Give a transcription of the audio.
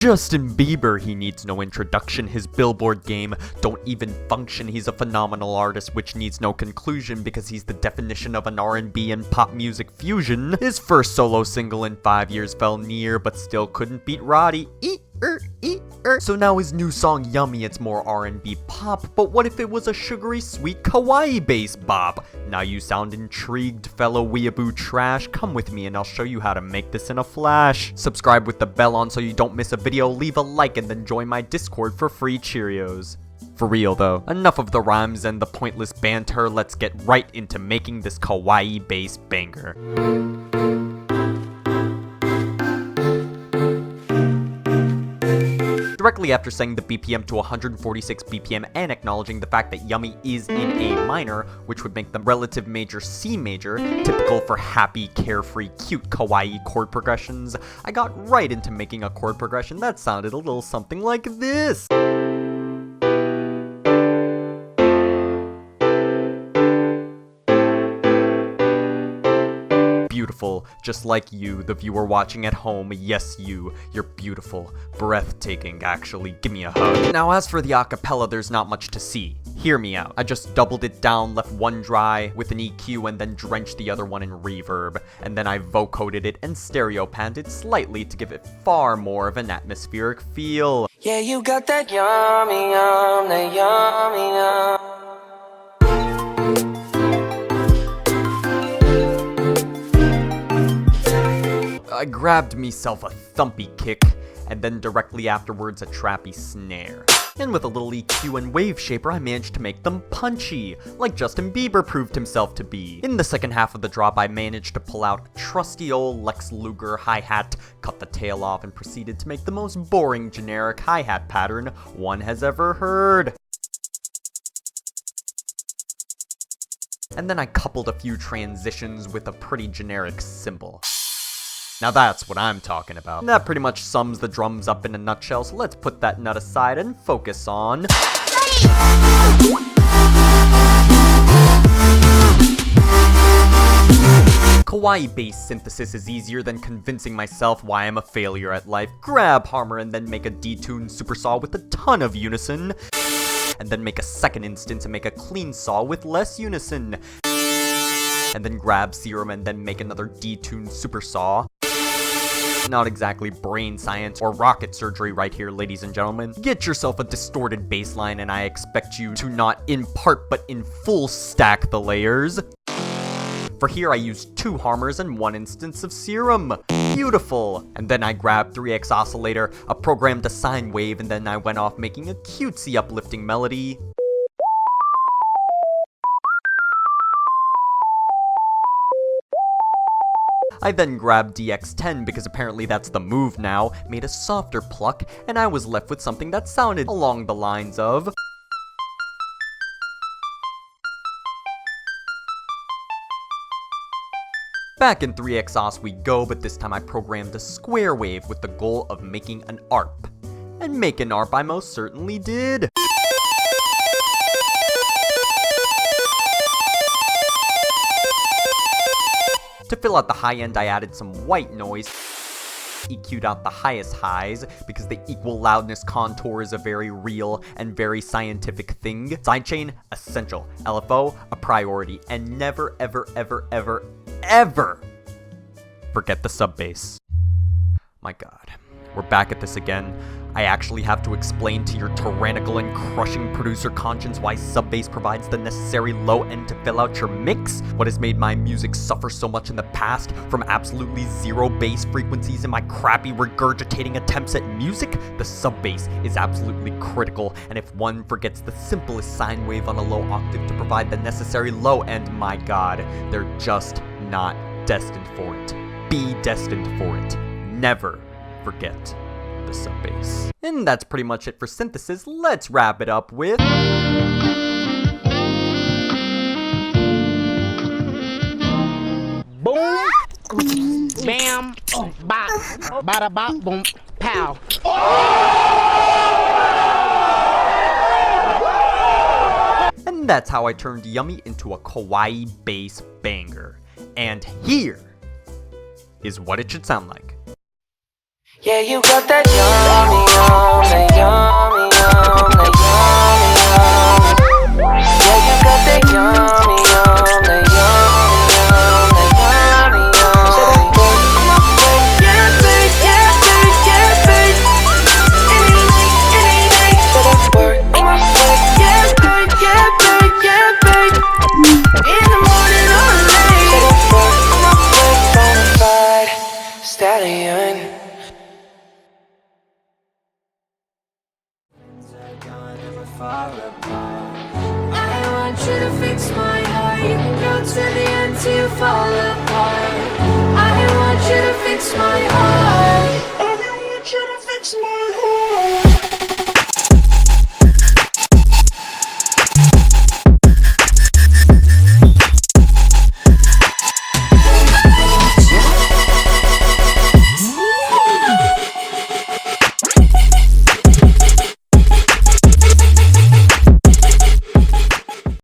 Justin Bieber, he needs no introduction, his Billboard game don't even function, he's a phenomenal artist which needs no conclusion because he's the definition of an R&B and pop music fusion. His first solo single in 5 years fell near, but still couldn't beat Roddy. So now his new song Yummy, it's more R&B pop, but what if it was a sugary sweet kawaii bass bop? Now you sound intrigued, fellow weeaboo trash? Come with me and I'll show you how to make this in a flash. Subscribe with the bell on so you don't miss a video, leave a like and then join my Discord for free Cheerios. For real though, enough of the rhymes and the pointless banter, let's get right into making this kawaii bass banger. Directly after setting the BPM to 146 BPM and acknowledging the fact that Yummy is in A minor, which would make the relative major C major, typical for happy, carefree, cute, kawaii chord progressions, I got right into making a chord progression that sounded a little something like this. Beautiful, just like you, the viewer watching at home. Yes, you're beautiful, breathtaking, actually, give me a hug. Now as for the acapella, there's not much to see. Hear me out. I just doubled it down, left one dry with an EQ, and then drenched the other one in reverb. And then I vocoded it and stereo panned it slightly to give it far more of an atmospheric feel. Yeah, you got that yummy, that yummy, I grabbed myself a thumpy kick, and then directly afterwards a trappy snare. And with a little EQ and wave shaper, I managed to make them punchy, like Justin Bieber proved himself to be. In the second half of the drop, I managed to pull out trusty old Lex Luger hi-hat, cut the tail off, and proceeded to make the most boring generic hi-hat pattern one has ever heard. And then I coupled a few transitions with a pretty generic cymbal. Now that's what I'm talking about. That pretty much sums the drums up in a nutshell, so let's put that nut aside and focus on... Kawaii bass synthesis is easier than convincing myself why I'm a failure at life. Grab Harmer and then make a detuned super saw with a ton of unison. And then make a second instance and make a clean saw with less unison. And then grab Serum and then make another detuned super saw. Not exactly brain science or rocket surgery right here, ladies and gentlemen. Get yourself a distorted bass line and I expect you to not in part but in full stack the layers. For here I used 2 Harmers and 1 instance of Serum. Beautiful! And then I grabbed 3x Oscillator, a programmed a sine wave, and then I went off making a cutesy uplifting melody. I then grabbed DX10 because apparently that's the move now, made a softer pluck, and I was left with something that sounded along the lines of... Back in 3x Os we go, but this time I programmed a square wave with the goal of making an ARP. And make an ARP I most certainly did! To fill out the high end, I added some white noise, EQ'd out the highest highs, because the equal loudness contour is a very real and very scientific thing. Sidechain, essential. LFO, a priority. And never, ever, ever, ever, ever forget the sub bass. My god. We're back at this again. I actually have to explain to your tyrannical and crushing producer conscience why sub bass provides the necessary low end to fill out your mix. What has made my music suffer so much in the past, from absolutely zero bass frequencies and my crappy regurgitating attempts at music, the sub bass is absolutely critical, and if one forgets the simplest sine wave on a low octave to provide the necessary low end, my god, they're just not destined for it. Be destined for it. Never forget the sub bass. And that's pretty much it for synthesis. Let's wrap it up with... Boom, bam, bop, bada bop, boom, pow. And that's how I turned Yummy into a kawaii bass banger. And here is what it should sound like. Yeah, you got that yummy, yum, that yummy, yum, that yummy, yum. Yeah, you got that yummy, yum, that yummy, yum, that yummy, yum. So that work on my plate, yeah, babe, yeah, babe, yeah, babe. Any night. So that work on my plate, yeah, babe, yeah, babe, yeah, babe. In the morning or late. So that work on my plate, bonafide stallion. I want you to fix my heart. You can go to the end till you fall apart. I want you to fix my heart. I want you to fix my heart.